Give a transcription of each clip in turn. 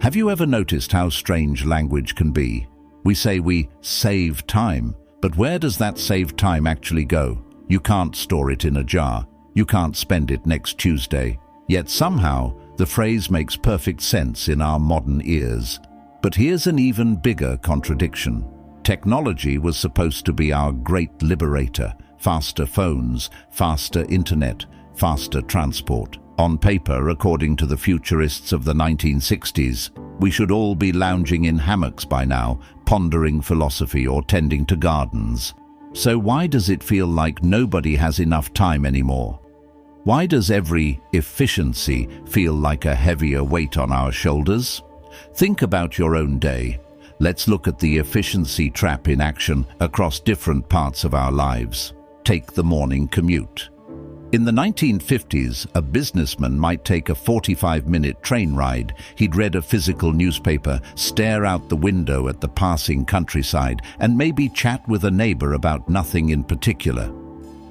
Have you ever noticed how strange language can be? We say we save time, but where does that saved time actually go? You can't store it in a jar. You can't spend it next Tuesday. Yet somehow, the phrase makes perfect sense in our modern ears. But here's an even bigger contradiction. Technology was supposed to be our great liberator. Faster phones, faster internet, faster transport. On paper, according to the futurists of the 1960s, we should all be lounging in hammocks by now, pondering philosophy or tending to gardens. So why does it feel like nobody has enough time anymore? Why does every efficiency feel like a heavier weight on our shoulders? Think about your own day. Let's look at the efficiency trap in action across different parts of our lives. Take the morning commute. In the 1950s, a businessman might take a 45-minute train ride. He'd read a physical newspaper, stare out the window at the passing countryside, and maybe chat with a neighbor about nothing in particular.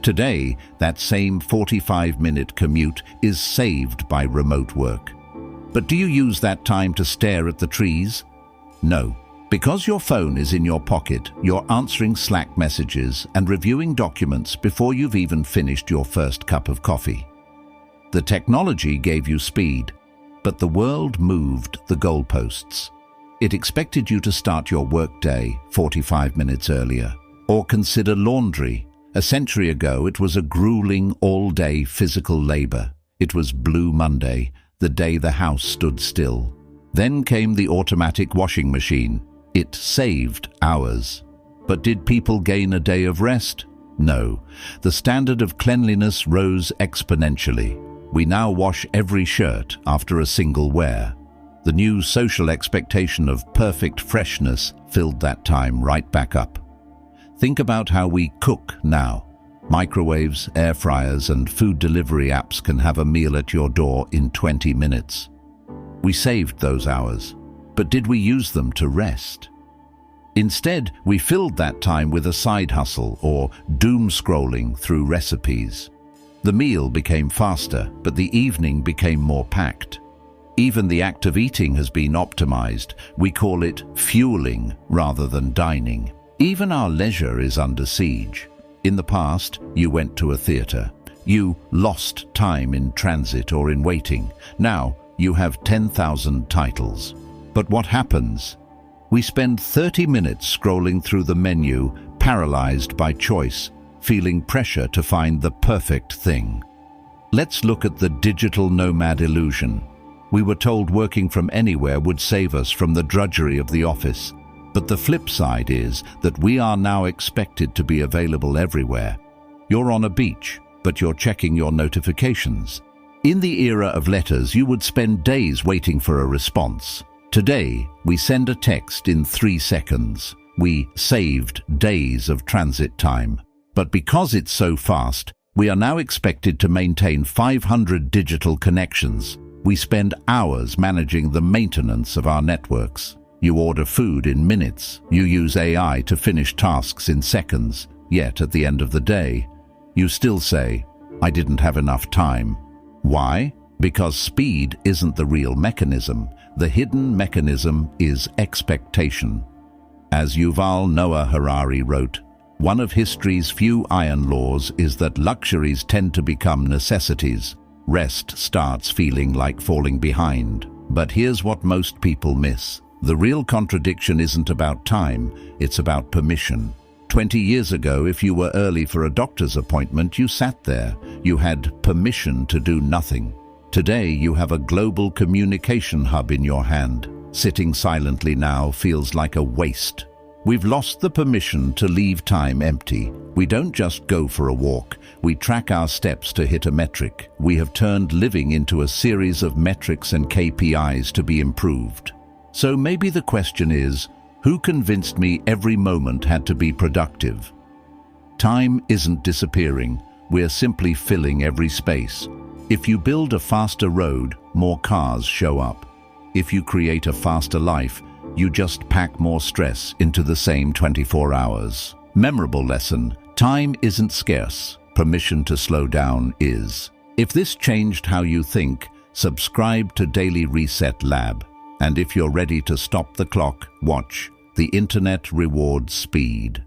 Today, that same 45-minute commute is saved by remote work. But do you use that time to stare at the trees? No. Because your phone is in your pocket, you're answering Slack messages and reviewing documents before you've even finished your first cup of coffee. The technology gave you speed, but the world moved the goalposts. It expected you to start your workday 45 minutes earlier, or consider laundry. A century ago, it was a grueling all-day physical labor. It was Blue Monday, the day the house stood still. Then came the automatic washing machine. It saved hours. But did people gain a day of rest? No. The standard of cleanliness rose exponentially. We now wash every shirt after a single wear. The new social expectation of perfect freshness filled that time right back up. Think about how we cook now. Microwaves, air fryers, and food delivery apps can have a meal at your door in 20 minutes. We saved those hours. But did we use them to rest? Instead, we filled that time with a side hustle or doom scrolling through recipes. The meal became faster, but the evening became more packed. Even the act of eating has been optimized. We call it fueling rather than dining. Even our leisure is under siege. In the past, you went to a theater. You lost time in transit or in waiting. Now, you have 10,000 titles. But what happens? We spend 30 minutes scrolling through the menu, paralyzed by choice, feeling pressure to find the perfect thing. Let's look at the digital nomad illusion. We were told working from anywhere would save us from the drudgery of the office. But the flip side is that we are now expected to be available everywhere. You're on a beach, but you're checking your notifications. In the era of letters, you would spend days waiting for a response. Today, we send a text in 3 seconds. We saved days of transit time. But because it's so fast, we are now expected to maintain 500 digital connections. We spend hours managing the maintenance of our networks. You order food in minutes. You use AI to finish tasks in seconds. Yet at the end of the day, you still say, "I didn't have enough time." Why? Because speed isn't the real mechanism. The hidden mechanism is expectation. As Yuval Noah Harari wrote, one of history's few iron laws is that luxuries tend to become necessities. Rest starts feeling like falling behind. But here's what most people miss. The real contradiction isn't about time, it's about permission. 20 years ago, if you were early for a doctor's appointment, you sat there. You had permission to do nothing. Today, you have a global communication hub in your hand. Sitting silently now feels like a waste. We've lost the permission to leave time empty. We don't just go for a walk. We track our steps to hit a metric. We have turned living into a series of metrics and KPIs to be improved. So maybe the question is, who convinced me every moment had to be productive? Time isn't disappearing. We're simply filling every space. If you build a faster road, more cars show up. If you create a faster life, you just pack more stress into the same 24 hours. Memorable lesson: time isn't scarce. Permission to slow down is. If this changed how you think, subscribe to Daily Reset Lab. And if you're ready to stop the clock, watch. The internet rewards speed.